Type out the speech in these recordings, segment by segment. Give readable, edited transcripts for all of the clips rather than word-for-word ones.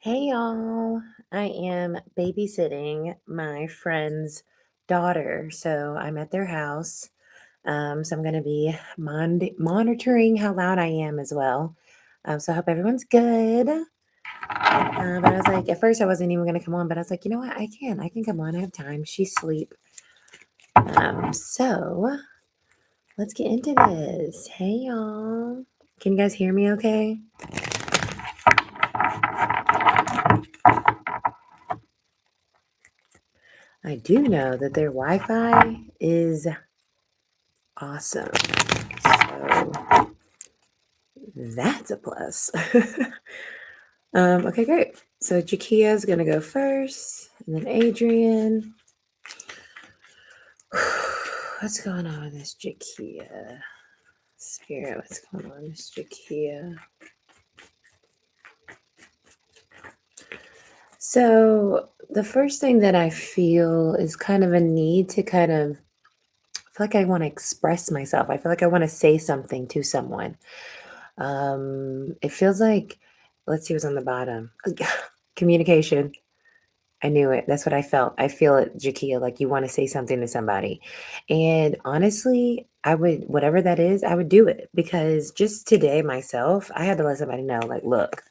Hey y'all, I am babysitting my friend's daughter. So I'm at their house. So I'm going to be monitoring how loud I am as well. So I hope everyone's good. But I was like, at first I wasn't even going to come on, but I was like, you know what? I can come on. I have time. She's asleep. So let's get into this. Hey y'all. Can you guys hear me okay? I do know that their Wi-Fi is awesome. So that's a plus. Okay, great. So Jakia is going to go first, and then Adrian. What's going on with this Jakia? Spirit, what's going on with this Jakia? So the first thing that I feel is kind of a need to I feel like I want to express myself. I feel like I want to say something to someone. It feels like, let's see what's on the bottom. Communication. I knew it. That's what I felt. I feel it, Jakia, like you want to say something to somebody. And honestly, I would, whatever that is, I would do it because just today myself, I had to let somebody know, like, look,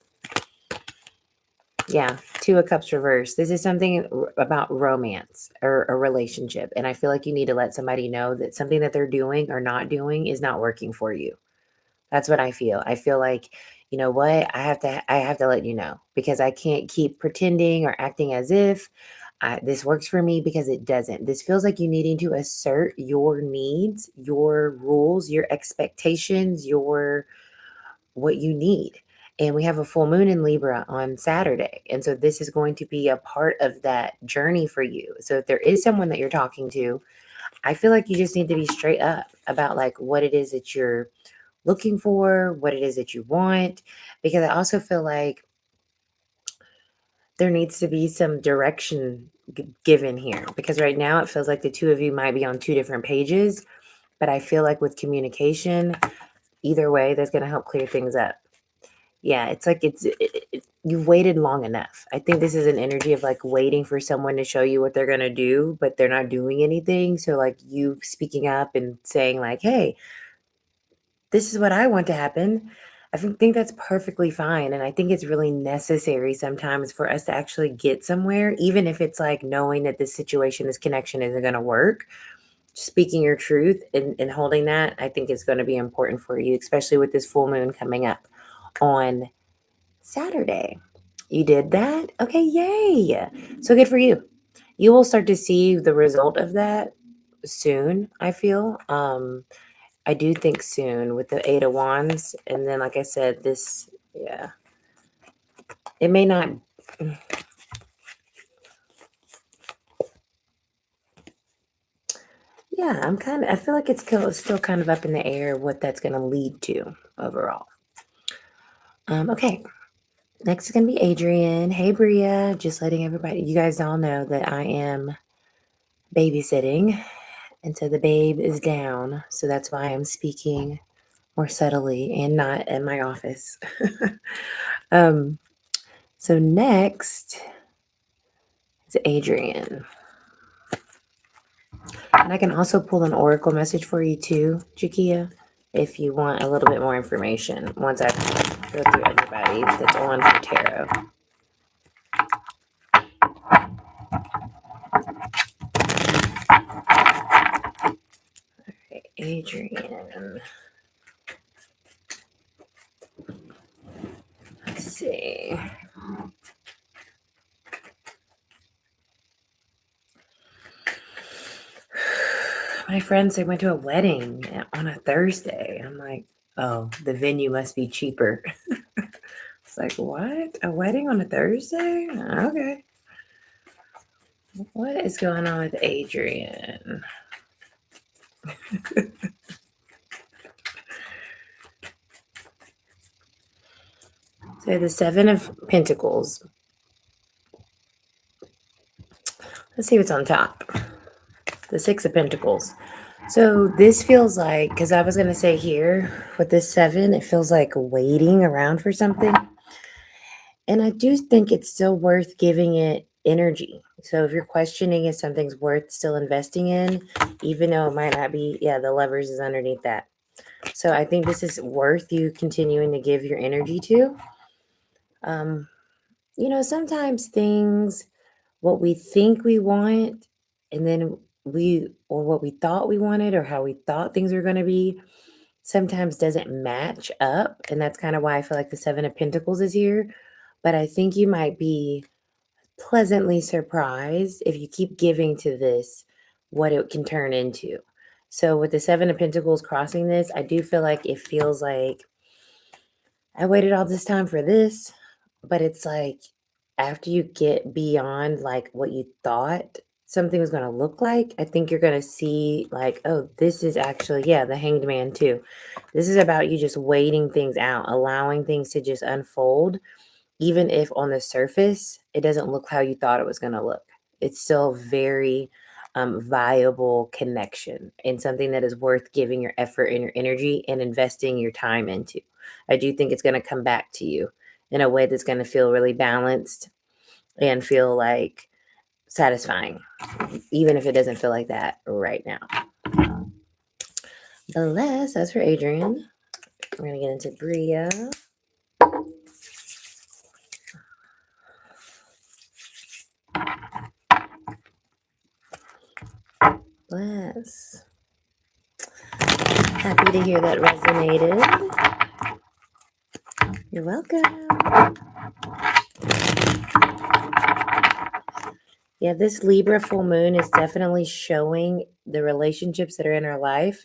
yeah, Two of Cups reversed. This is something about romance or a relationship. And I feel like you need to let somebody know that something that they're doing or not doing is not working for you. That's what I feel. I feel like, you know what? I have to let you know because I can't keep pretending or acting as if this works for me because it doesn't. This feels like you needing to assert your needs, your rules, your expectations, your what you need. And we have a full moon in Libra on Saturday. And so this is going to be a part of that journey for you. So if there is someone that you're talking to, I feel like you just need to be straight up about like what it is that you're looking for, what it is that you want, because I also feel like there needs to be some direction given here because right now it feels like the two of you might be on two different pages, but I feel like with communication, either way, that's going to help clear things up. Yeah, it's like you've waited long enough. I think this is an energy of like waiting for someone to show you what they're going to do, but they're not doing anything. So like you speaking up and saying like, "Hey, this is what I want to happen." I think that's perfectly fine. And I think it's really necessary sometimes for us to actually get somewhere, even if it's like knowing that this situation, this connection isn't going to work. Speaking your truth and holding that, I think is going to be important for you, especially with this full moon coming up on Saturday. You did that? Okay, yay. So good for you. You will start to see the result of that soon, I feel. I do think soon with the Eight of Wands. And then, like I said, this, yeah, it may not. Yeah, I feel like it's still kind of up in the air what that's going to lead to overall. Okay. Next is going to be Adrian. Hey, Bria. Just letting everybody, you guys all know that I am babysitting. And so the babe is down. So that's why I'm speaking more subtly and not in my office. So next is Adrian. And I can also pull an oracle message for you too, Jakia, if you want a little bit more information once I go through everybody that's on for tarot. All right, Adrian. Let's see. My friends, they went to a wedding on a Thursday. I'm like, oh, the venue must be cheaper. It's like, what? A wedding on a Thursday? Okay. What is going on with Adrian? So the Seven of Pentacles. Let's see what's on top. The Six of Pentacles. So this feels like, because I was going to say here with this seven, it feels like waiting around for something. And I do think it's still worth giving it energy. So if you're questioning if something's worth still investing in, even though it might not be, yeah, the levers is underneath that. So I think this is worth you continuing to give your energy to. Sometimes things, what we think we want, and then or what we thought we wanted, or how we thought things were going to be, sometimes doesn't match up. And that's kind of why I feel like the Seven of Pentacles is here. But I think you might be pleasantly surprised if you keep giving to this, what it can turn into. So with the Seven of Pentacles crossing this, I do feel like it feels like I waited all this time for this, but it's like after you get beyond like what you thought something was going to look like, I think you're going to see like, oh, this is actually, yeah, the Hanged Man too. This is about you just waiting things out, allowing things to just unfold, even if on the surface it doesn't look how you thought it was going to look. It's still very viable connection and something that is worth giving your effort and your energy and investing your time into. I do think it's going to come back to you in a way that's going to feel really balanced and feel like satisfying, even if it doesn't feel like that right now. The last, that's for Adrian. We're going to get into Bria. Bless. Happy to hear that resonated. You're welcome. Yeah, this Libra full moon is definitely showing the relationships that are in our life,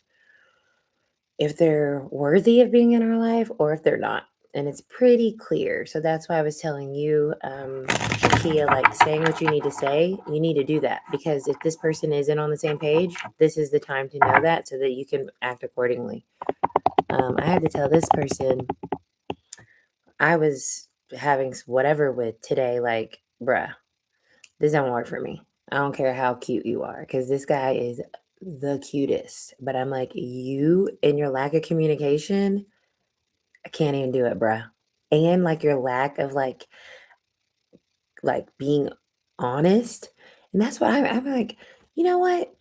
if they're worthy of being in our life or if they're not. And it's pretty clear. So that's why I was telling you, Shakia, like saying what you need to say, you need to do that. Because if this person isn't on the same page, this is the time to know that so that you can act accordingly. I had to tell this person I was having whatever with today, like, bruh, this don't work for me. I don't care how cute you are, because this guy is the cutest. But I'm like, you and your lack of communication, I can't even do it, bruh. And like your lack of like being honest. And that's what I'm like, you know what?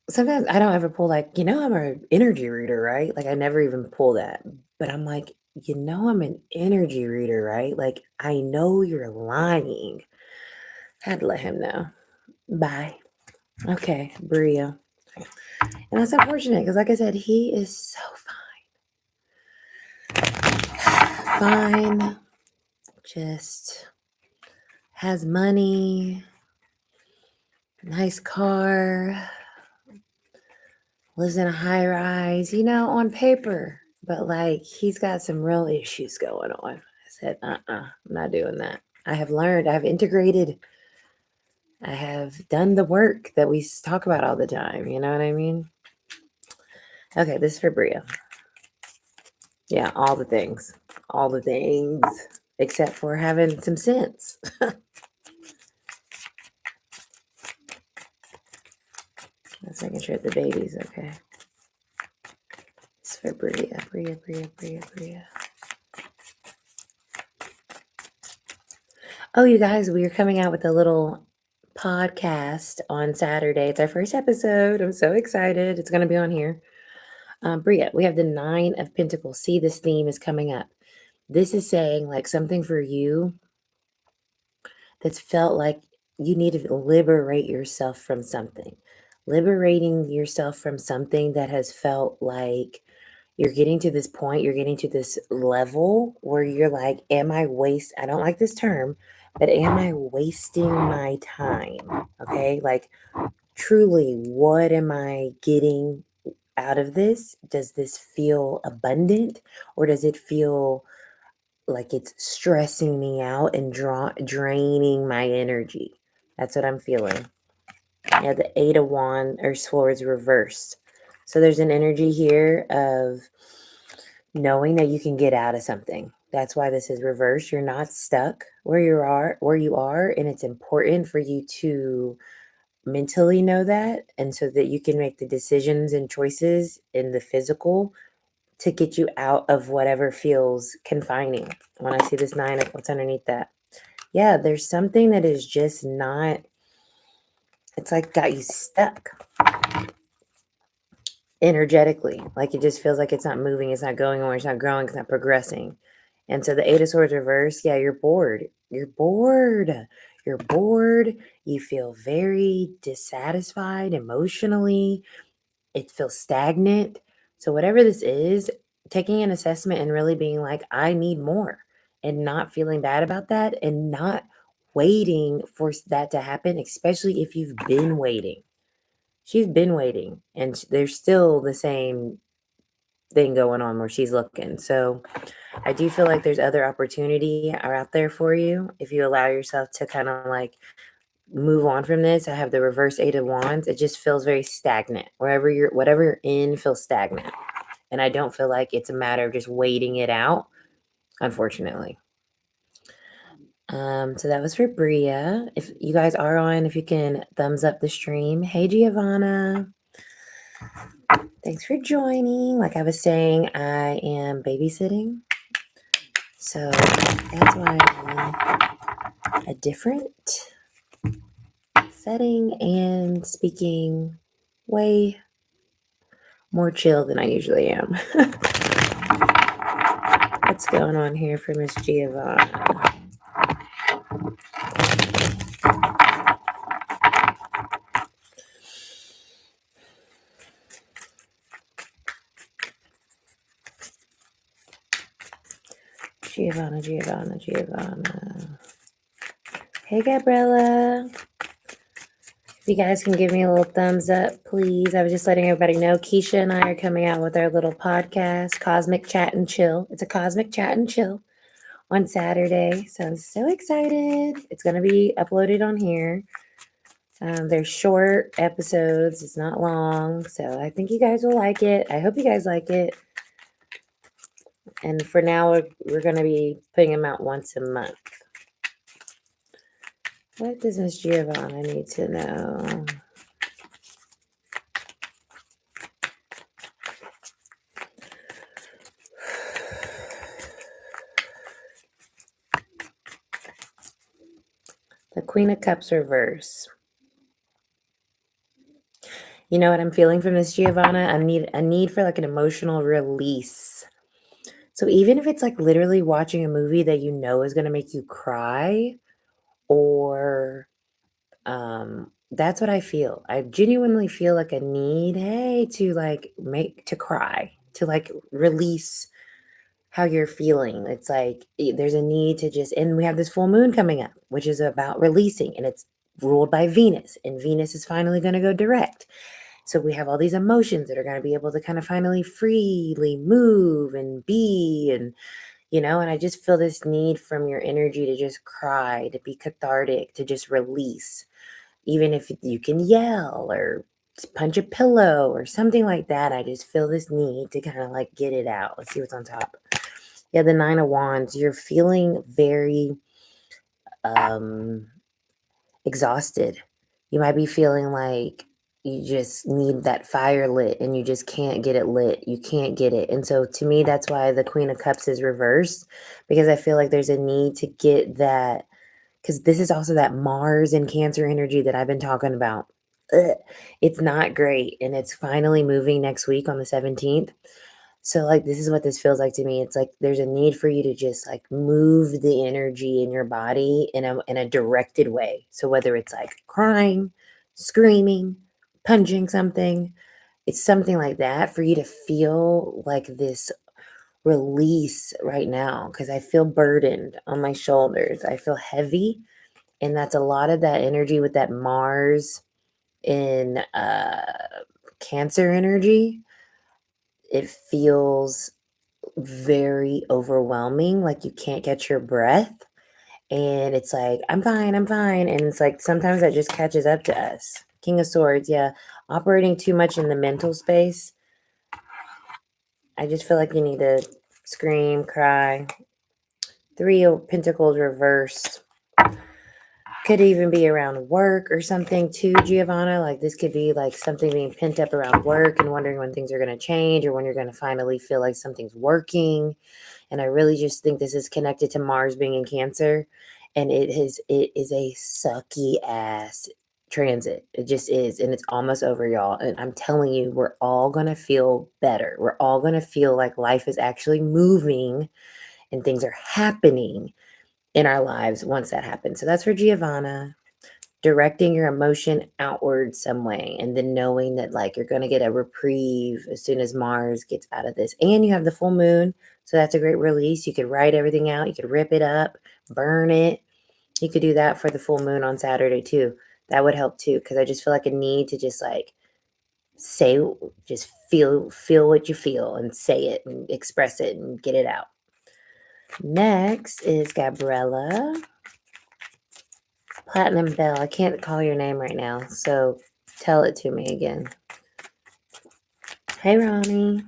Sometimes I don't ever pull like, I'm an energy reader, right? Like I never even pull that. But I'm like, I'm an energy reader, right? Like I know you're lying. Had to let him know. Bye. Okay, Bria. And that's unfortunate because, like I said, he is so fine. Fine. Just has money, nice car, lives in a high rise, on paper. But like he's got some real issues going on. I said, I'm not doing that. I have learned, I have integrated, I have done the work that we talk about all the time. You know what I mean? Okay, this is for Bria. Yeah, all the things. All the things. Except for having some sense. Let's making sure the baby's okay. It's for Bria. Bria. Oh, you guys, we are coming out with a little podcast on Saturday. It's our first episode. I'm so excited. It's going to be on here. Bria, we have the Nine of Pentacles. See, this theme is coming up. This is saying like something for you that's felt like you need to liberate yourself from something. Liberating yourself from something that has felt like you're getting to this point, you're getting to this level where you're like, I don't like this term, but am I wasting my time? Okay. Like, truly, what am I getting out of this? Does this feel abundant or does it feel like it's stressing me out and draining my energy? That's what I'm feeling. Yeah, the Eight of Wands or Swords reversed. So there's an energy here of knowing that you can get out of something. That's why this is reversed. You're not stuck where you are, and it's important for you to mentally know that, and so that you can make the decisions and choices in the physical to get you out of whatever feels confining. When I see this 9, what's underneath that? Yeah, there's something that is just not, it's like got you stuck energetically. Like it just feels like it's not moving, it's not going anywhere, it's not growing, it's not progressing. And so the 8 of Swords reverse, yeah, you're bored. You're bored. You're bored. You feel very dissatisfied emotionally. It feels stagnant. So whatever this is, taking an assessment and really being like, I need more, and not feeling bad about that, and not waiting for that to happen, especially if you've been waiting. She's been waiting, and there's still the same thing going on where she's looking. So I do feel like there's other opportunity are out there for you if you allow yourself to kind of like move on from this. I have the reverse 8 of Wands. It just feels very stagnant. Whatever you're in feels stagnant. And I don't feel like it's a matter of just waiting it out, unfortunately. So that was for Bria. If you guys are on, if you can thumbs up the stream. Hey, Giovanna. Thanks for joining. Like I was saying, I am babysitting. So that's why I'm in a different setting and speaking way more chill than I usually am. What's going on here for Miss Giovanna? Giovanna. Hey, Gabriella. If you guys can give me a little thumbs up, please. I was just letting everybody know Keisha and I are coming out with our little podcast, Cosmic Chat and Chill. It's a Cosmic Chat and Chill on Saturday. So I'm so excited. It's going to be uploaded on here. They're short episodes. It's not long. So I think you guys will like it. I hope you guys like it. And for now, we're going to be putting them out once a month. What does Miss Giovanna need to know? The Queen of Cups reverse. You know what I'm feeling from Miss Giovanna? A need for like an emotional release. So even if it's like literally watching a movie that you know is going to make you cry, or that's what I feel. I genuinely feel like a need, hey, to cry, to like release how you're feeling. It's like there's a need to just, and we have this full moon coming up, which is about releasing, and it's ruled by Venus, and Venus is finally going to go direct. So we have all these emotions that are going to be able to kind of finally freely move and be, and and I just feel this need from your energy to just cry, to be cathartic, to just release. Even if you can yell or punch a pillow or something like that, I just feel this need to kind of like get it out. Let's see what's on top. Yeah, the 9 of Wands. You're feeling very exhausted. You might be feeling like you just need that fire lit and you just can't get it lit. You can't get it. And so to me, that's why the Queen of Cups is reversed, because I feel like there's a need to get that, because this is also that Mars and Cancer energy that I've been talking about. Ugh, it's not great. And it's finally moving next week on the 17th. So like, this is what this feels like to me. It's like there's a need for you to just like move the energy in your body in a directed way. So whether it's like crying, screaming, punching something, it's something like that for you to feel like this release right now, because I feel burdened on my shoulders. I feel heavy, and that's a lot of that energy with that Mars in Cancer energy. It feels very overwhelming, like you can't catch your breath, and it's like, I'm fine, and it's like sometimes that just catches up to us. King of Swords, yeah, operating too much in the mental space. I just feel like you need to scream, cry. 3 of Pentacles reversed. Could even be around work or something too, Giovanna. Like this could be like something being pent up around work and wondering when things are going to change or when you're going to finally feel like something's working. And I really just think this is connected to Mars being in Cancer. And it is a sucky ass transit. It just is. And it's almost over, y'all. And I'm telling you, we're all going to feel better. We're all going to feel like life is actually moving and things are happening in our lives once that happens. So that's for Giovanna. Directing your emotion outward some way and then knowing that like you're going to get a reprieve as soon as Mars gets out of this. And you have the full moon, so that's a great release. You could write everything out, you could rip it up, burn it. You could do that for the full moon on Saturday too. That would help too, because I just feel like a need to just like say, just feel what you feel and say it and express it and get it out. Next is Gabriella. Platinum Bell. I can't call your name right now, so tell it to me again. Hey, Ronnie.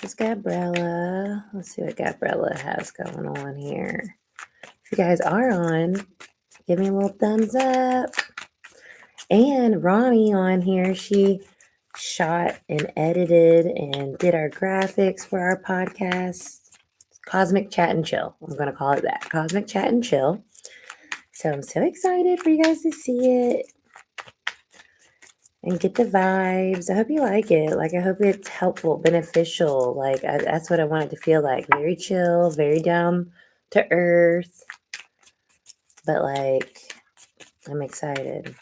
This is Gabriella. Let's see what Gabriella has going on here. If you guys are on, give me a little thumbs up. And Ronnie on here, she shot and edited and did our graphics for our podcast. Cosmic Chat and Chill. I'm going to call it that. Cosmic Chat and Chill. So I'm so excited for you guys to see it and get the vibes. I hope you like it. Like, I hope it's helpful, beneficial. Like, that's what I want it to feel like. Very chill, very down to earth. But, like, I'm excited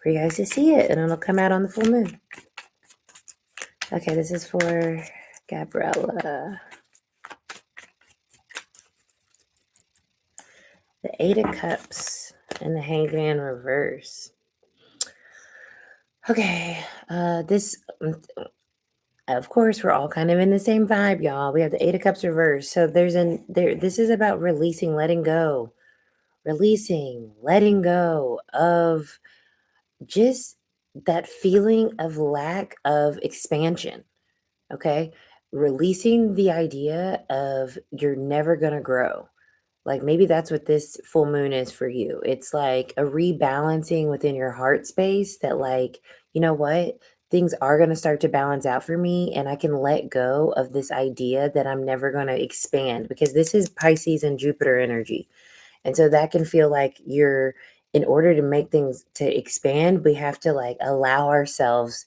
for you guys to see it. And it'll come out on the full moon. Okay, this is for Gabriella. The Eight of Cups and the Hanged Man reverse. Okay, this, of course, we're all kind of in the same vibe, y'all. We have the Eight of Cups reverse. So this is about releasing, letting go. Releasing, letting go of just that feeling of lack of expansion. Okay, releasing the idea of you're never going to grow. Like maybe that's what this full moon is for you. It's like a rebalancing within your heart space that like, you know what? Things are going to start to balance out for me and I can let go of this idea that I'm never going to expand because this is Pisces and Jupiter energy. And so that can feel like in order to make things to expand, we have to like allow ourselves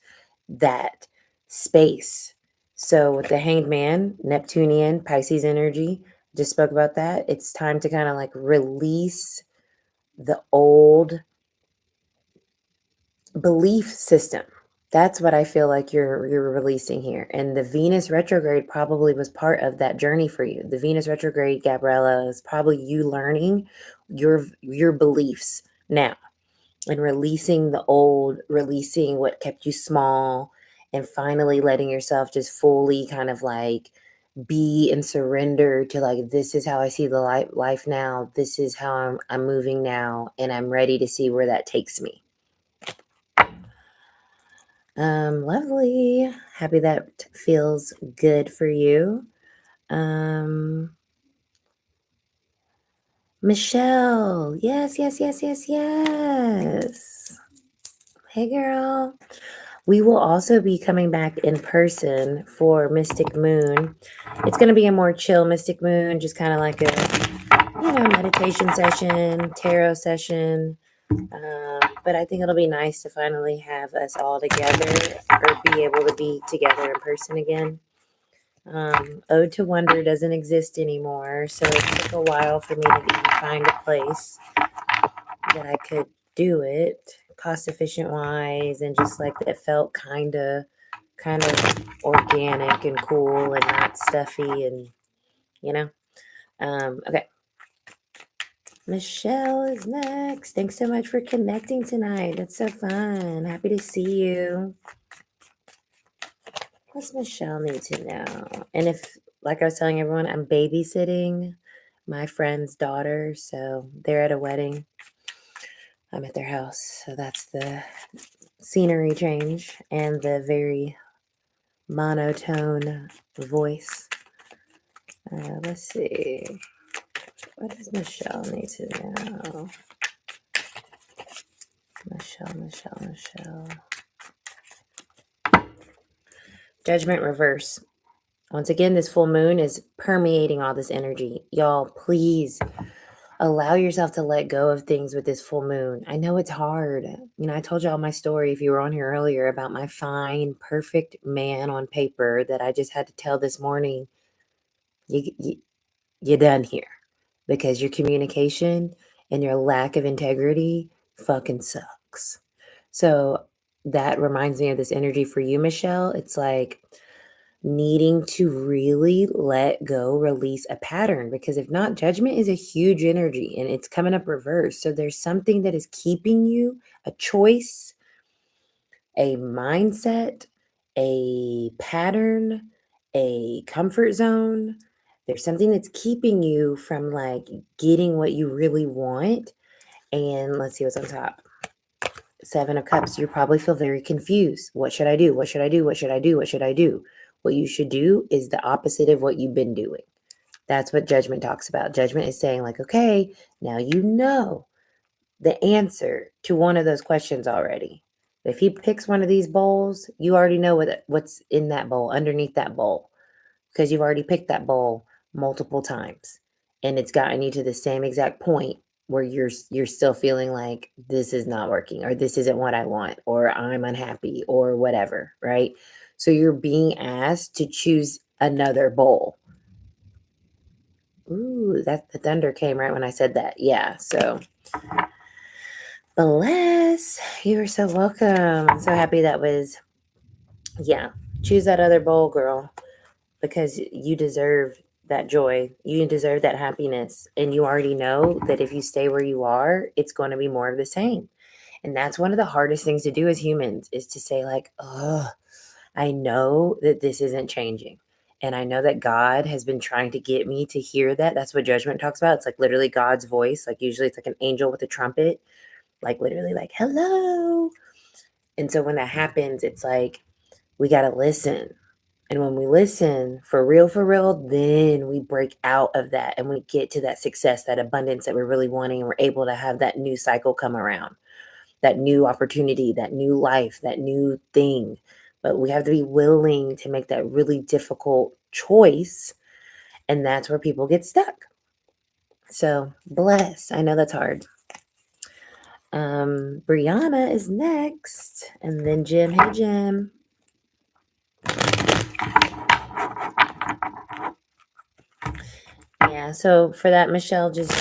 that space. So with the Hanged Man, Neptunian, Pisces energy, just spoke about that. It's time to kind of like release the old belief system. That's what I feel like you're releasing here. And the Venus retrograde probably was part of that journey for you. The Venus retrograde, Gabriella, is probably you learning your beliefs now and releasing the old, releasing what kept you small, and finally letting yourself just fully kind of like be and surrender to like, this is how I see the life now. This is how I'm moving now. And I'm ready to see where that takes me. Lovely. Happy that feels good for you. Michelle. Yes. Hey, girl. We will also be coming back in person for Mystic Moon. It's going to be a more chill Mystic Moon, just kind of like a, meditation session, tarot session. But I think it'll be nice to finally have us all together or be able to be together in person again. Ode to Wonder doesn't exist anymore, so it took a while for me to even find a place that I could do it cost efficient wise and just like that felt kind of organic and cool and not stuffy and okay. Michelle is next. Thanks so much for connecting tonight. That's so fun. Happy to see you. What's Michelle need to know? And if, like I was telling everyone, I'm babysitting my friend's daughter. So they're at a wedding. I'm at their house. So that's the scenery change and the very monotone voice. Let's see. What does Michelle need to know? Michelle. Judgment reverse. Once again, this full moon is permeating all this energy. Y'all, please allow yourself to let go of things with this full moon. I know it's hard. You know, I told y'all my story, if you were on here earlier, about my fine, perfect man on paper that I just had to tell this morning. You're done here because your communication and your lack of integrity fucking sucks. So that reminds me of this energy for you, Michelle. It's like needing to really let go, release a pattern, because if not, judgment is a huge energy and it's coming up reverse. So there's something that is keeping you, a choice, a mindset, a pattern, a comfort zone. There's something that's keeping you from like getting what you really want. And let's see what's on top. 7 of Cups. You probably feel very confused. What should I do? What should I do? What should I do? What should I do? What you should do is the opposite of what you've been doing. That's what judgment talks about. Judgment is saying like, okay, now you know the answer to one of those questions already. If he picks one of these bowls, you already know what's in that bowl, underneath that bowl, because you've already picked that bowl multiple times. And it's gotten you to the same exact point where you're still feeling like this is not working, or this isn't what I want, or I'm unhappy, or whatever, right? So you're being asked to choose another bowl. Ooh, that the thunder came right when I said that. Yeah, so bless. You're so welcome. I'm so happy that was, yeah, choose that other bowl, girl, because you deserve that joy. You deserve that happiness. And you already know that if you stay where you are, it's going to be more of the same. And that's one of the hardest things to do as humans, is to say like, oh, I know that this isn't changing. And I know that God has been trying to get me to hear that. That's what judgment talks about. It's like literally God's voice. Like usually it's like an angel with a trumpet, like literally like, hello. And so when that happens, it's like, we got to listen. And when we listen for real, then we break out of that and we get to that success, that abundance that we're really wanting. And we're able to have that new cycle come around, that new opportunity, that new life, that new thing. But we have to be willing to make that really difficult choice. And that's where people get stuck. So bless. I know that's hard. Brianna is next. And then Jim. Hey, Jim. Yeah, so for that, Michelle, just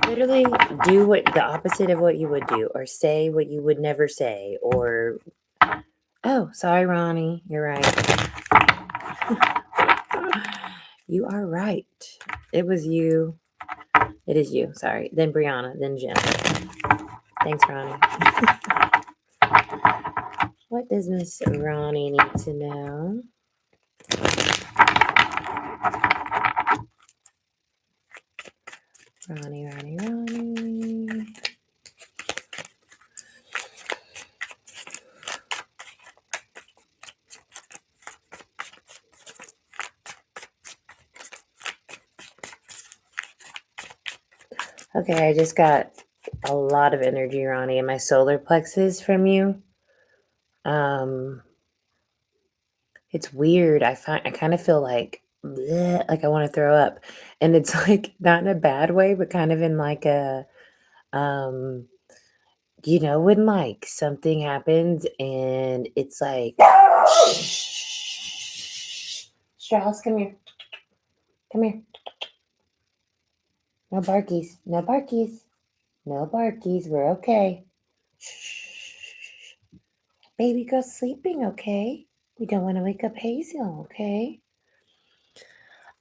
literally do what the opposite of what you would do, or say what you would never say, or, oh, sorry, Ronnie, you're right. You are right. It was you. It is you. Sorry. Then Brianna, then Jim. Thanks, Ronnie. What does Miss Ronnie need to know? Ronnie. Okay, I just got a lot of energy, Ronnie, in my solar plexus from you. It's weird. I kind of feel like bleh, like I want to throw up, and it's like not in a bad way, but kind of in like a you know, when like something happens and it's like Strauss, come here. Come here. No barkies. No barkies. No barkies. We're okay. Shh. Baby girl's sleeping, okay? We don't want to wake up Hazel, okay?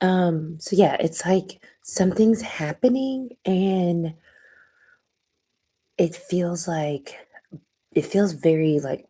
So yeah, it's like something's happening and it feels very like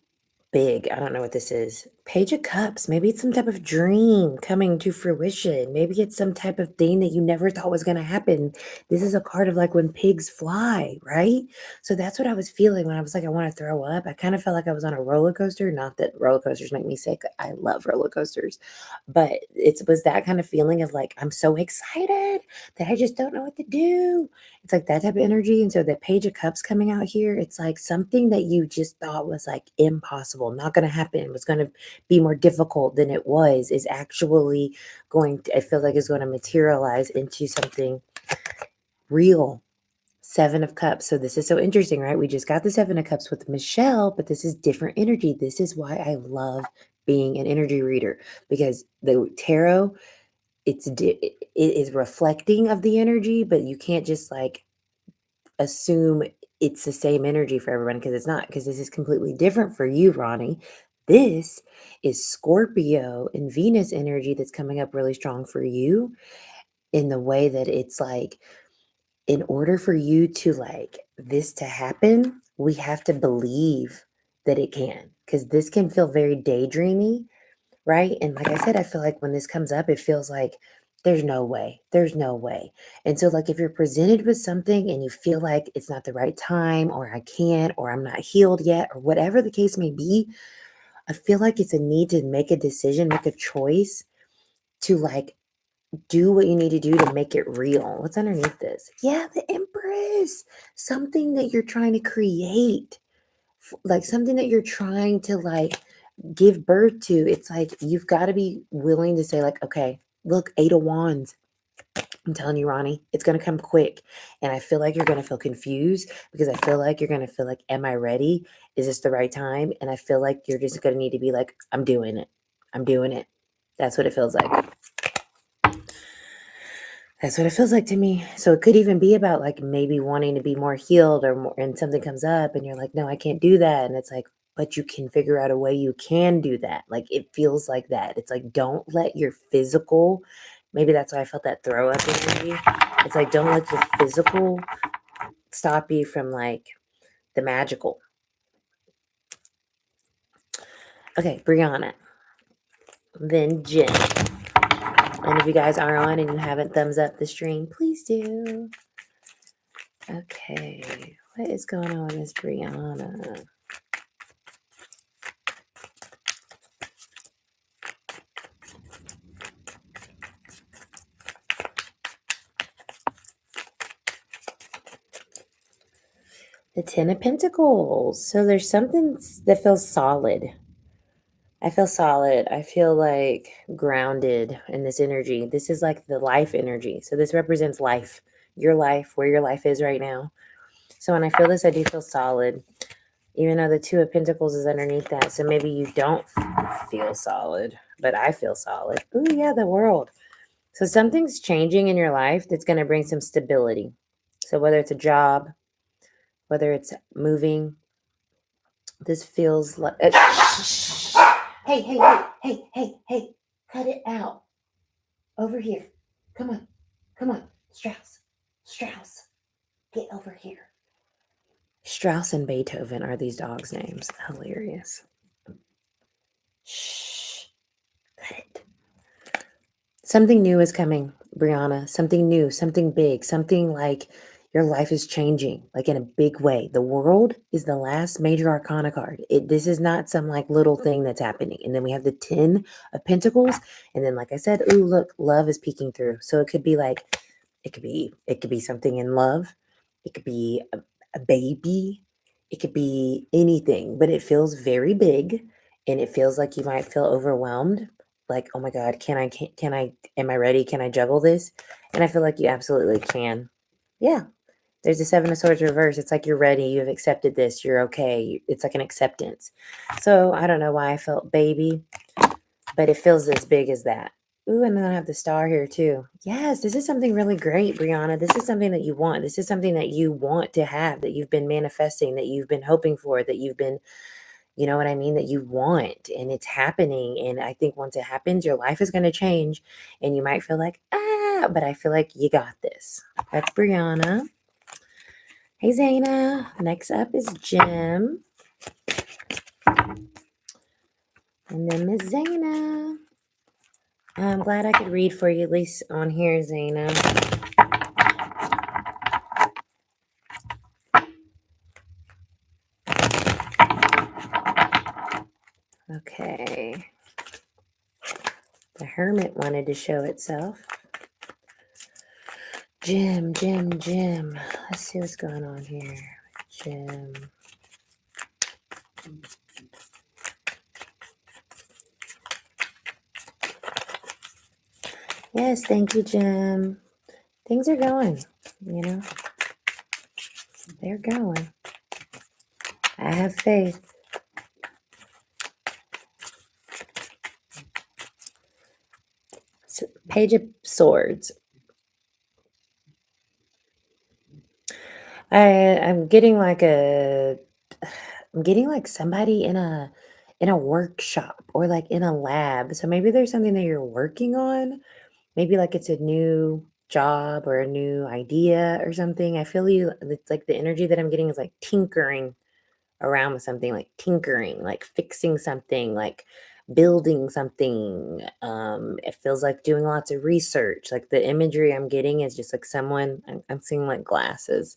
big. I don't know what this is. Page of Cups. Maybe it's some type of dream coming to fruition. Maybe it's some type of thing that you never thought was going to happen. This is a card of like when pigs fly, right? So that's what I was feeling when I was like, I want to throw up. I kind of felt like I was on a roller coaster. Not that roller coasters make me sick. I love roller coasters. But it was that kind of feeling of like, I'm so excited that I just don't know what to do. It's like that type of energy. And so the Page of Cups coming out here, it's like something that you just thought was like impossible, not going to happen, was going to be more difficult than it was, is actually going to, I feel like is going to materialize into something real. Seven of Cups. So this is so interesting, right? We just got the Seven of Cups with Michelle, but this is different energy. This is why I love being an energy reader, because the tarot, it is reflecting of the energy, but you can't just like assume it's the same energy for everyone, because it's not, because this is completely different for you, Ronnie. This is Scorpio and Venus energy that's coming up really strong for you, in the way that it's like, in order for you to like this to happen, we have to believe that it can, because this can feel very daydreamy, right? And like I said, I feel like when this comes up, it feels like there's no way. There's no way. And so, like, if you're presented with something and you feel like it's not the right time, or I can't, or I'm not healed yet, or whatever the case may be, I feel like it's a need to make a decision, make a choice to like do what you need to do to make it real. What's underneath this? Yeah, the Empress. Something that you're trying to create, like something that you're trying to like give birth to. It's like you've got to be willing to say like, okay, look, 8 of Wands. I'm telling you, Ronnie, it's going to come quick. And I feel like you're going to feel confused, because I feel like you're going to feel like, am I ready? Is this the right time? And I feel like you're just going to need to be like, I'm doing it. I'm doing it. That's what it feels like. That's what it feels like to me. So it could even be about like maybe wanting to be more healed, or more, and something comes up and you're like, no, I can't do that. And it's like, but you can figure out a way you can do that. Like it feels like that. It's like, don't let your physical, maybe that's why I felt that throw up energy. It's like, don't let your physical stop you from like the magical. Okay, Brianna. Then Jen. And if you guys are on and you haven't thumbs up the stream, please do. Okay, what is going on with Miss Brianna? The Ten of Pentacles. So there's something that feels solid. I feel solid. I feel like grounded in this energy. This is like the life energy. So this represents life, your life, where your life is right now. So when I feel this, I do feel solid, even though the Two of Pentacles is underneath that. So maybe you don't feel solid, but I feel solid. Ooh, yeah, the World. So something's changing in your life that's going to bring some stability. So whether it's a job, whether it's moving, this feels like... Hey, cut it out. Over here. Come on. Strauss, get over here. Strauss and Beethoven are these dogs' names. Hilarious. Shh. Cut it. Something new is coming, Brianna. Something new, something big, something like your life is changing, like in a big way. The World is the last major arcana card. This is not some like little thing that's happening. And then we have the 10 of Pentacles. And then, like I said, ooh, look, love is peeking through. So it could be like, it could be something in love. It could be a baby. It could be anything, but it feels very big, and it feels like you might feel overwhelmed. Like, oh my God, am I ready? Can I juggle this? And I feel like you absolutely can. Yeah. There's the Seven of Swords reverse. It's like you're ready. You've accepted this. You're okay. It's like an acceptance. So I don't know why I felt baby, but it feels as big as that. Ooh, and then I have the star here too. Yes, this is something really great, Brianna. This is something that you want. This is something that you want to have, that you've been manifesting, that you've been hoping for, that you've been, you know what I mean, that you want, and it's happening. And I think once it happens, your life is going to change, and you might feel like, but I feel like you got this. That's Brianna. Hey, Zaina. Next up is Jim. And then Miss Zaina. I'm glad I could read for you, at least on here, Zaina. Okay. The Hermit wanted to show itself. Jim. Let's see what's going on here. Jim. Yes, thank you, Jim. Things are going, you know. They're going. I have faith. So, Page of Swords. I'm getting like somebody in a workshop or like in a lab. So maybe there's something that you're working on. Maybe like it's a new job or a new idea or something. I feel you. It's like the energy that I'm getting is like tinkering around with something, like tinkering, like fixing something, like building something. It feels like doing lots of research. Like the imagery I'm getting is just like someone, I'm seeing like glasses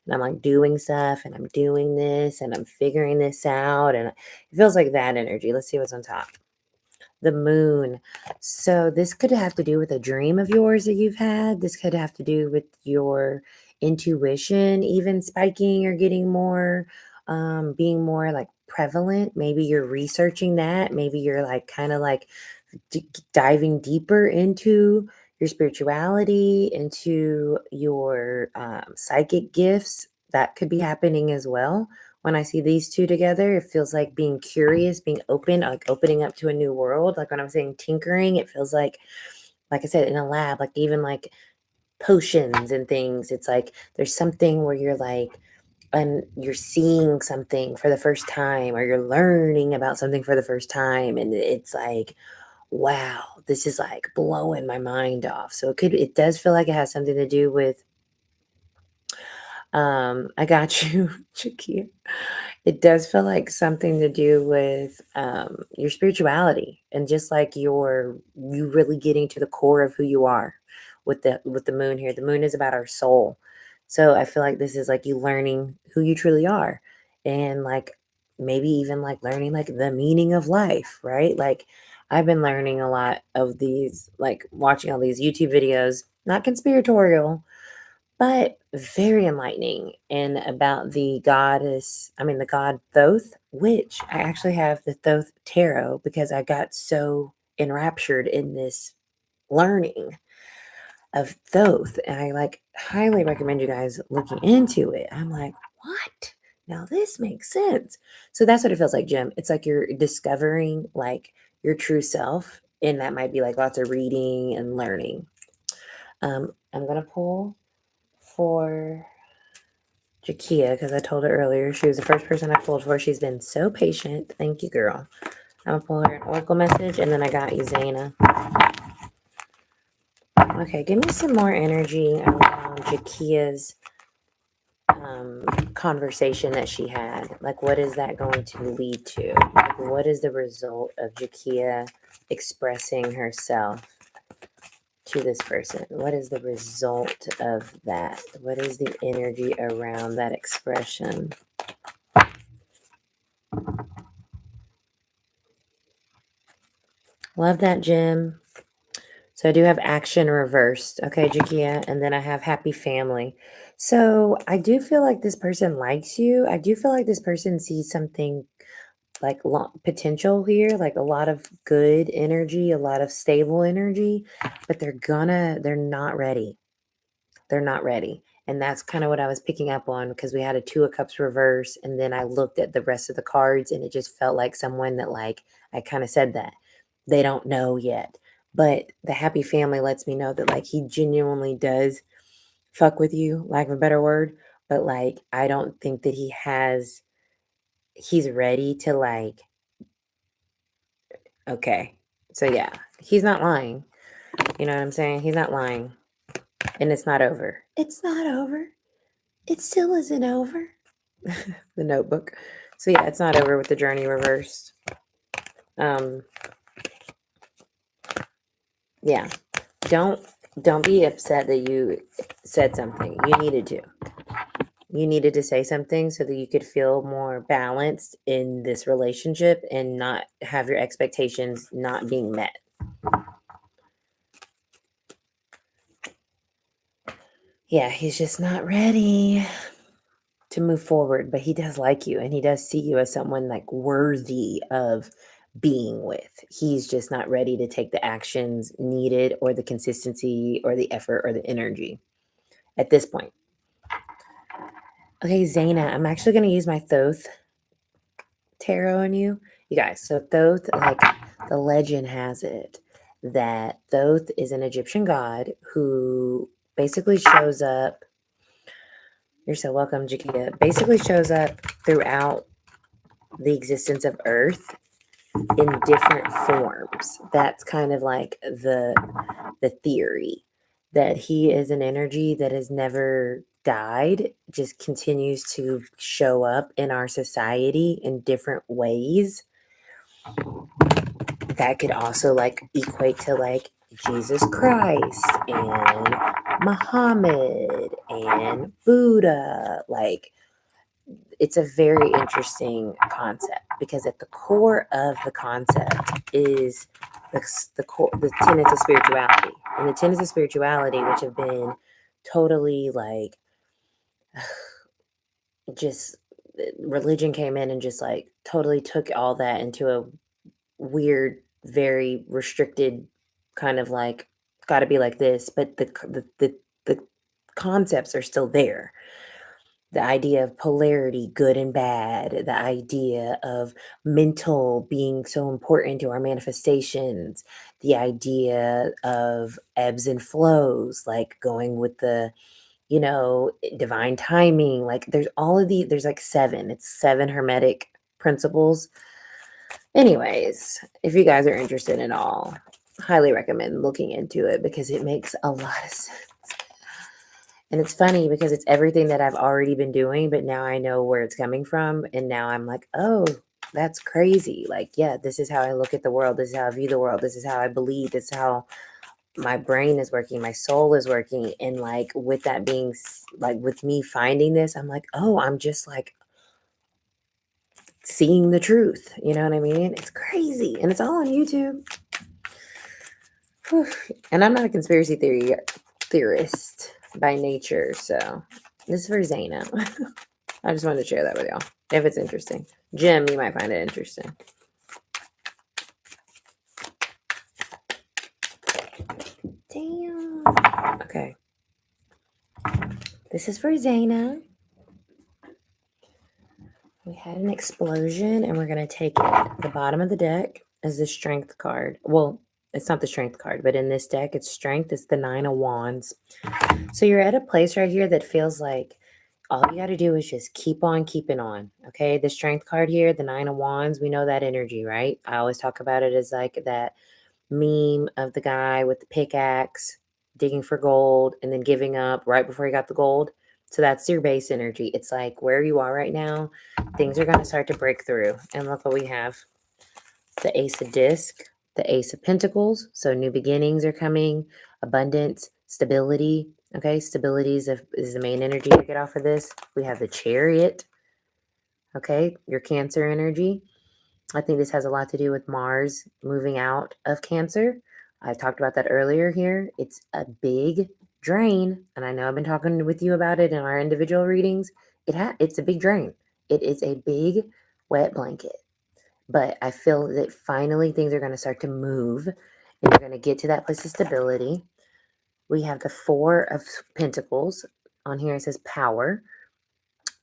and I'm like doing stuff and I'm doing this and I'm figuring this out. And it feels like that energy. Let's see what's on top. The moon. So this could have to do with a dream of yours that you've had. This could have to do with your intuition, even spiking or getting more, being more like prevalent. Maybe you're researching that. Maybe you're like kind of like diving deeper into your spirituality, into your psychic gifts. That could be happening as well. When I see these two together, it feels like being curious, being open, like opening up to a new world. Like when I'm saying tinkering, it feels like I said, in a lab, like even like potions and things. It's like there's something where you're like, and you're seeing something for the first time, or you're learning about something for the first time. And it's like, wow, this is like blowing my mind off. So it does feel like it has something to do with, I got you, Chiquia. It does feel like something to do with your spirituality and just like you really getting to the core of who you are with the moon here. The moon is about our soul. So I feel like this is like you learning who you truly are and like maybe even like learning like the meaning of life, right? Like I've been learning a lot of these, like watching all these YouTube videos, not conspiratorial, but very enlightening, and about the the god Thoth, which I actually have the Thoth tarot because I got so enraptured in this learning of Thoth. And I like highly recommend you guys looking into it. I'm like, what? Now this makes sense. So that's what it feels like, Jim. It's like you're discovering like your true self, and that might be like lots of reading and learning. I'm gonna pull for Jakia because I told her earlier she was the first person I pulled for. She's been so patient. Thank you, girl. I'm gonna pull her an oracle message, and then I got you, Zaina. Okay, give me some more energy around Jakia's conversation that she had. Like, what is that going to lead to? Like, what is the result of Jakia expressing herself to this person? What is the result of that? What is the energy around that expression? Love that, Jim. So I do have action reversed. Okay, Jakia. And then I have happy family. So I do feel like this person likes you. I do feel like this person sees something like potential here, like a lot of good energy, a lot of stable energy, but they're not ready. They're not ready. And that's kind of what I was picking up on because we had a Two of Cups reverse. And then I looked at the rest of the cards and it just felt like someone that, like, I kind of said that they don't know yet. But the happy family lets me know that, like, he genuinely does fuck with you, lack of a better word. But, like, I don't think that he's ready to, like, okay. So, yeah, he's not lying. You know what I'm saying? He's not lying. And it's not over. It's not over. It still isn't over. The Notebook. So yeah, it's not over with the journey reversed. Yeah. Don't be upset that you said something. You needed to say something so that you could feel more balanced in this relationship and not have your expectations not being met. Yeah, he's just not ready to move forward, but he does like you and he does see you as someone like worthy of being with. He's just not ready to take the actions needed or the consistency or the effort or the energy at this point. Okay, Zaina, I'm actually going to use my Thoth tarot on you. You guys, so Thoth, like the legend has it that Thoth is an Egyptian god who basically shows up. You're so welcome, Jakia. Basically shows up throughout the existence of Earth in different forms. That's kind of like the theory, that he is an energy that has never died, just continues to show up in our society in different ways. That could also like equate to like Jesus Christ and Muhammad and Buddha. Like, it's a very interesting concept because at the core of the concept is the tenets of spirituality. And the tenets of spirituality, which have been totally like just religion came in and just like totally took all that into a weird, very restricted kind of like got to be like this, but the concepts are still there. The idea of polarity, good and bad, the idea of mental being so important to our manifestations, the idea of ebbs and flows, like going with the, divine timing. Like there's all of there's like it's 7 hermetic principles. Anyways, if you guys are interested at all, highly recommend looking into it because it makes a lot of sense. And it's funny because it's everything that I've already been doing, but now I know where it's coming from. And now I'm like, oh, that's crazy. Like, yeah, this is how I look at the world. This is how I view the world. This is how I believe. This is how my brain is working. My soul is working. And like, with that being like, with me finding this, I'm like, oh, I'm just like seeing the truth. You know what I mean? It's crazy. And it's all on YouTube. Whew. And I'm not a conspiracy theorist by nature, so this is for Zaina. I just wanted to share that with y'all if it's interesting. Jim, you might find it interesting. Damn. Okay. This is for Zaina. We had an explosion, and we're going to take it. The bottom of the deck is the strength card. Well, it's not the strength card, but in this deck, it's strength. It's the 9 of Wands. So you're at a place right here that feels like all you got to do is just keep on keeping on. Okay. The strength card here, the 9 of Wands, we know that energy, right? I always talk about it as like that meme of the guy with the pickaxe digging for gold and then giving up right before he got the gold. So that's your base energy. It's like where you are right now, things are going to start to break through. And look what we have. The Ace of Disc, the Ace of Pentacles. So new beginnings are coming, abundance, stability. Okay, stability is the main energy to get off of this. We have the Chariot. Okay, your Cancer energy. I think this has a lot to do with Mars moving out of Cancer. I talked about that earlier here. It's a big drain, and I know I've been talking with you about it in our individual readings. It's a big drain. It is a big wet blanket. But I feel that finally things are going to start to move, and you're going to get to that place of stability. We have the 4 of Pentacles. On here it says power.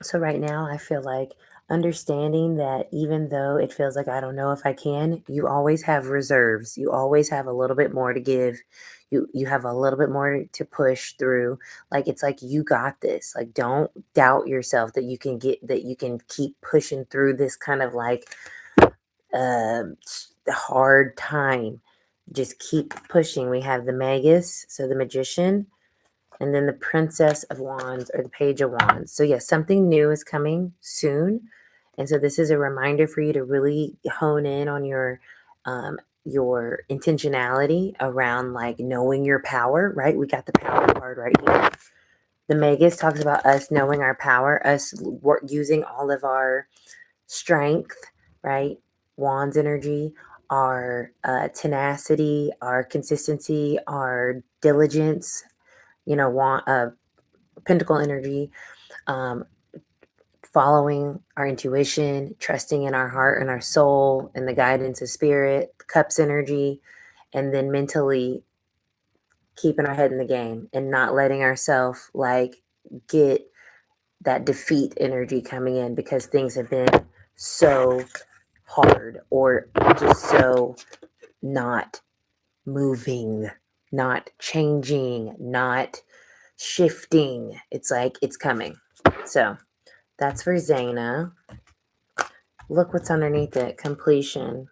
So right now I feel like understanding that even though it feels like I don't know if I can, you always have reserves. You always have a little bit more to give. You have a little bit more to push through. Like it's like you got this. Like don't doubt yourself that you can keep pushing through this kind of like hard time. Just keep pushing. We have the Magus, so the Magician, and then the Princess of Wands or the Page of Wands. So yes, something new is coming soon. And so this is a reminder for you to really hone in on your your intentionality around like knowing your power, right? We got the power card right here. The Magus talks about us knowing our power, us using all of our strength, right? Wands energy, our tenacity, our consistency, our diligence, Pentacle energy, following our intuition, trusting in our heart and our soul and the guidance of spirit, Cups energy, and then mentally keeping our head in the game and not letting ourselves like get that defeat energy coming in because things have been so hard or just so not moving, not changing, not shifting. It's like it's coming. So that's for Zaina. Look what's underneath it. Completion.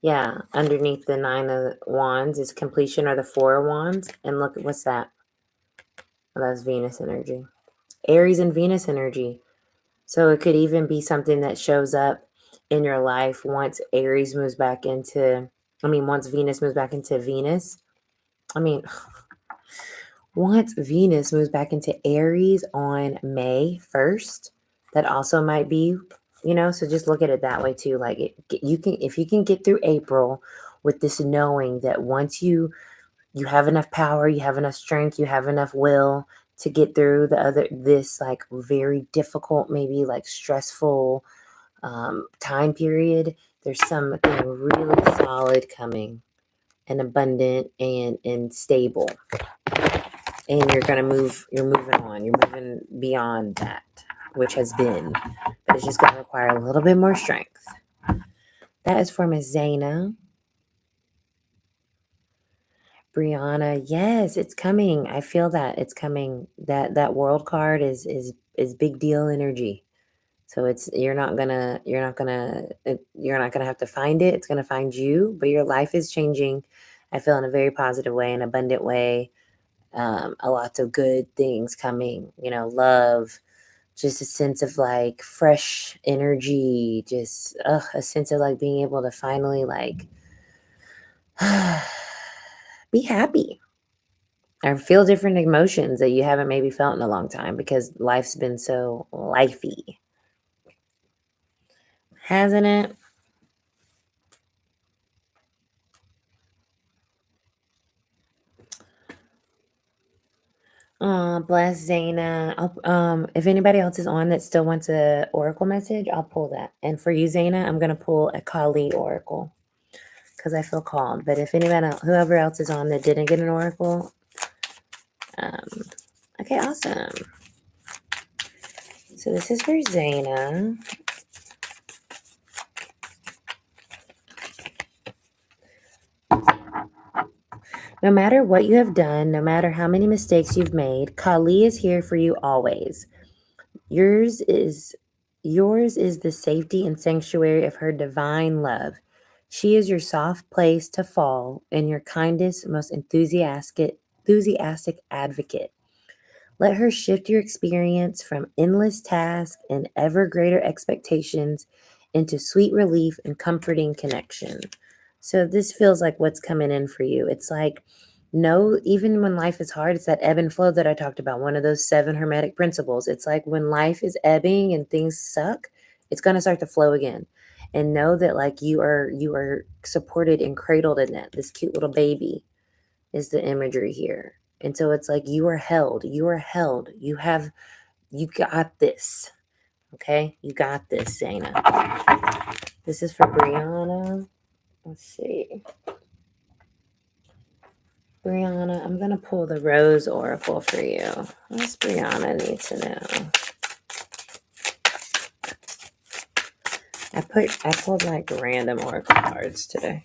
Yeah, underneath the 9 of Wands is completion or the 4 of Wands. And look at what's that? Well, that's Venus energy. Aries and Venus energy. So it could even be something that shows up in your life once Aries moves back into, once Venus moves back into Venus. Once Venus moves back into Aries on May 1st, that also might be, so just look at it that way too. Like if you can get through April with this knowing that once you have enough power, you have enough strength, you have enough will to get through this like very difficult, maybe like stressful time period, there's something really solid coming and abundant and stable. And you're moving on. You're moving beyond that, which has been. But it's just going to require a little bit more strength. That is for Miss Zaina. Brianna, yes, it's coming. I feel that it's coming. That world card is big deal energy. So you're not gonna have to find it. It's gonna find you. But your life is changing. I feel in a very positive way, an abundant way. A lot of good things coming. Love, just a sense of like fresh energy. Just a sense of like being able to finally like be happy. Or feel different emotions that you haven't maybe felt in a long time because life's been so lifey. Hasn't it? Bless Zaina. If anybody else is on that still wants a oracle message, I'll pull that. And for you, Zaina, I'm gonna pull a Kali oracle because I feel called. But if whoever else is on that didn't get an oracle, okay, awesome. So this is for Zaina. No matter what you have done, no matter how many mistakes you've made, Kali is here for you always. Yours is the safety and sanctuary of her divine love. She is your soft place to fall and your kindest, most enthusiastic advocate. Let her shift your experience from endless tasks and ever greater expectations into sweet relief and comforting connection. So this feels like what's coming in for you. It's like, no, even when life is hard, it's that ebb and flow that I talked about, one of those 7 hermetic principles. It's like when life is ebbing and things suck, it's going to start to flow again. And know that like you are supported and cradled in that. This cute little baby is the imagery here. And so it's like you are held. You got this. Okay? You got this, Zaina. This is for Brianna. Let's see. Brianna, I'm going to pull the Rose Oracle for you. What does Brianna need to know? I pulled like random Oracle cards today.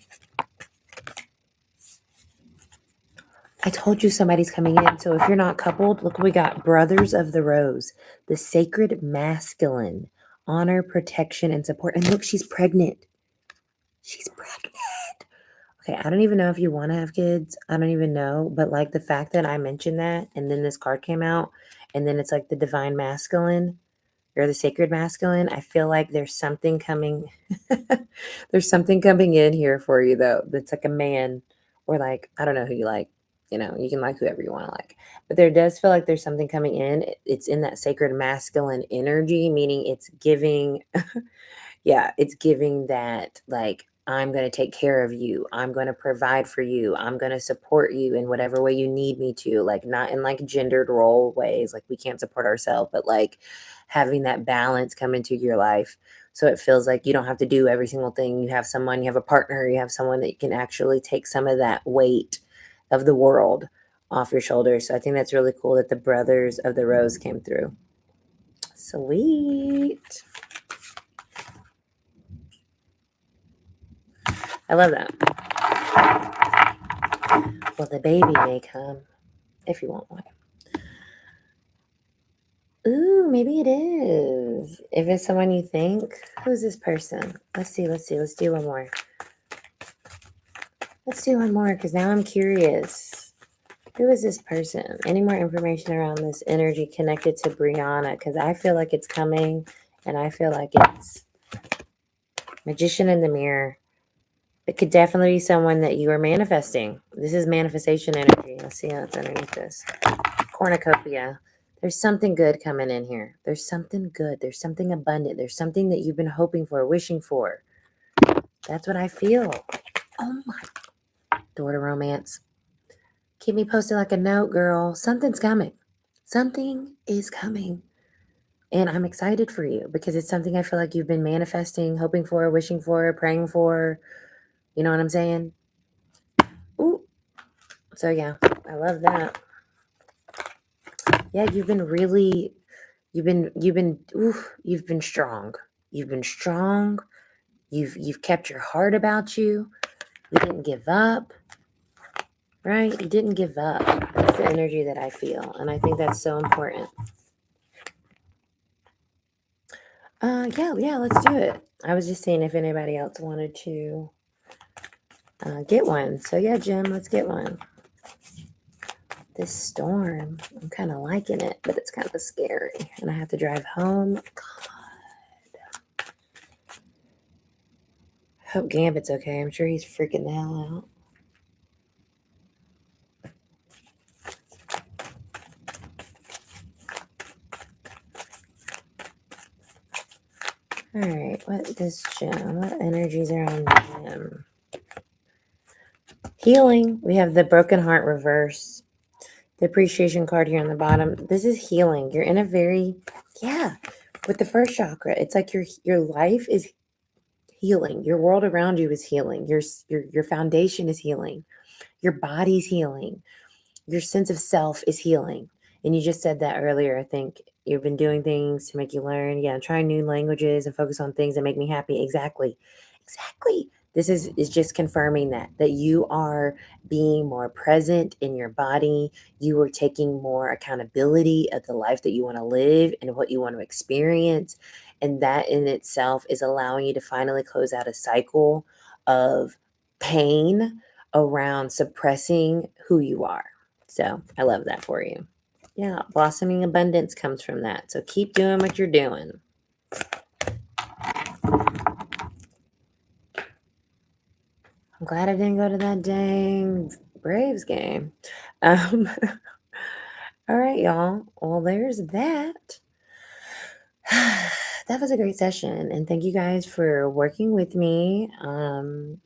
I told you somebody's coming in. So if you're not coupled, look, we got Brothers of the Rose, the sacred masculine, honor, protection, and support. And look, she's pregnant. She's pregnant. Okay, I don't even know if you want to have kids. I don't even know. But like the fact that I mentioned that and then this card came out and then it's like the divine masculine. You're the sacred masculine. I feel like there's something coming. There's something coming in here for you, though. That's like a man, or like, I don't know who you like. You know, you can like whoever you want to like. But there does feel like there's something coming in. It's in that sacred masculine energy, meaning it's giving, yeah, it's giving that, like, I'm going to take care of you. I'm going to provide for you. I'm going to support you in whatever way you need me to, like, not in like gendered role ways, like we can't support ourselves, but like having that balance come into your life. So it feels like you don't have to do every single thing. You have someone, you have a partner, you have someone that can actually take some of that weight of the world off your shoulders. So I think that's really cool that the brothers of the rose came through. Sweet. I love that. Well, the baby may come if you want one. Ooh, maybe it is. If it's someone you think, who's this person? Let's see. Let's do one more. Let's do one more because now I'm curious. Who is this person? Any more information around this energy connected to Brianna? Because I feel like it's coming, and I feel like it's Magician in the Mirror. It could definitely be someone that you are manifesting. This is manifestation energy. Let's see how it's underneath this. Cornucopia. There's something good coming in here. There's something good. There's something abundant. There's something that you've been hoping for, wishing for. That's what I feel. Oh my. Door to romance. Keep me posted like a note, girl. Something's coming. Something is coming. And I'm excited for you because it's something I feel like you've been manifesting, hoping for, wishing for, praying for. You know what I'm saying? Ooh. So yeah, I love that. Yeah, you've been really, you've been strong. You've been strong. You've kept your heart about you. You didn't give up. Right? You didn't give up. That's the energy that I feel. And I think that's so important. Yeah, let's do it. I was just seeing if anybody else wanted to get one. So yeah, Jim, let's get one. This storm, I'm kind of liking it, but it's kind of scary. And I have to drive home. God. Hope Gambit's okay. I'm sure he's freaking the hell out. All right, what is Jim? What energies are on Jim? Healing. We have the broken heart reverse. The appreciation card here on the bottom. This is healing. You're in a very, with the first chakra, it's like your life is healing. Your world around you is healing. Your foundation is healing. Your body's healing. Your sense of self is healing. And you just said that earlier. I think you've been doing things to make you learn. Yeah, trying new languages and focus on things that make me happy. Exactly. This is just confirming that you are being more present in your body. You are taking more accountability of the life that you want to live and what you want to experience. And that in itself is allowing you to finally close out a cycle of pain around suppressing who you are. So I love that for you. Yeah, blossoming abundance comes from that. So keep doing what you're doing. I'm glad I didn't go to that dang Braves game. All right, y'all. Well, there's that. That was a great session. And thank you guys for working with me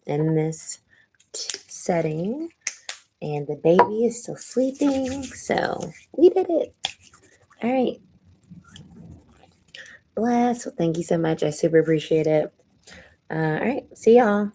in this setting. And the baby is still sleeping. So we did it. All right. Bless. Well, thank you so much. I super appreciate it. All right. See y'all.